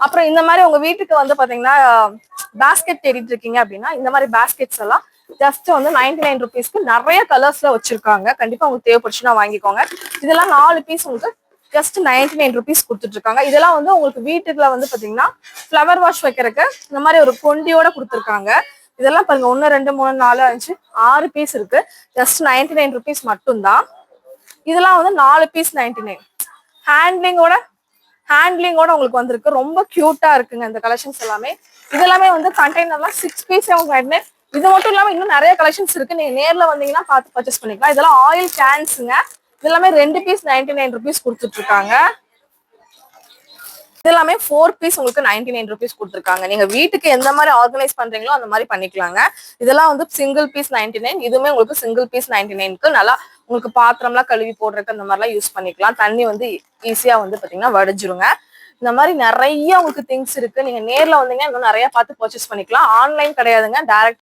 அப்புறம் இந்த மாதிரி உங்க வீட்டுக்கு வந்து பாத்தீங்கன்னா பேஸ்கெட் தேடிட்டு இருக்கீங்க அப்படின்னா இந்த மாதிரி பேஸ்கெட்ஸ் எல்லாம் ஜஸ்ட் வந்து 99 ருபீஸ்க்கு நிறைய கலர்ஸ்ல வச்சிருக்காங்க. கண்டிப்பா உங்களுக்கு தேவைப்படுச்சுன்னா வாங்கிக்கோங்க. இதெல்லாம் 4 பீஸ் உங்களுக்கு ஜஸ்ட் 99 ருபீஸ் கொடுத்துட்டு இருக்காங்க. இதெல்லாம் வந்து உங்களுக்கு வீட்டுக்குள்ள வந்து பாத்தீங்கன்னா ஃபிளவர் வாஷ் வைக்கிறதுக்கு இந்த மாதிரி ஒரு கொண்டியோட கொடுத்துருக்காங்க. இதெல்லாம் பாருங்க 1 2 3 4 5 6 பீஸ் இருக்கு. ஜஸ்ட் 99 ருபீஸ் மட்டும்தான். இதெல்லாம் வந்து 4 பீஸ் 99. ஹேண்ட்லிங்கோட உங்களுக்கு வந்திருக்கு. ரொம்ப கியூட்டா இருக்குங்க இந்த கலெக்ஷன்ஸ் எல்லாமே. இதெல்லாமே வந்து கண்டெய்னர்லாம் 6 பீஸ் அவங்க. இது மட்டும் இல்லாம இன்னும் நிறைய கலெக்ஷன்ஸ் இருக்கு. நீங்க நேர்ல வந்தீங்கன்னா பார்த்து பர்ச்சேஸ் பண்ணிக்கலாம். இதெல்லாம் ஆயில் கேன்ஸுங்க. இதெல்லாமே 2 பீஸ் 99 ருபீஸ் கொடுத்துட்டு இருக்காங்க. இதெல்லாமே 4 பீஸ் உங்களுக்கு 99 ருபீஸ் கொடுத்துருக்காங்க. நீங்க வீட்டுக்கு எந்த மாதிரி ஆர்கனைஸ் பண்றீங்களோ அந்த மாதிரி பண்ணிக்கலாங்க. இதெல்லாம் வந்து சிங்கிள் பீஸ் 99. இதுவுமே உங்களுக்கு சிங்கிள் பீஸ் 99க்கு நல்லா உங்களுக்கு பாத்திரம்லாம் கழுவி போடுறதுக்கு அந்த மாதிரிலாம் யூஸ் பண்ணிக்கலாம். தண்ணி வந்து ஈஸியா வந்து பாத்தீங்கன்னா வடிஞ்சிருங்க. இந்த மாதிரி நிறைய உங்களுக்கு திங்ஸ் இருக்கு. நீங்க நேர்ல வந்தீங்கன்னா இன்னும் நிறைய பார்த்து பர்ச்சேஸ் பண்ணிக்கலாம். ஆன்லைன் கிடையாதுங்க, டைரக்ட்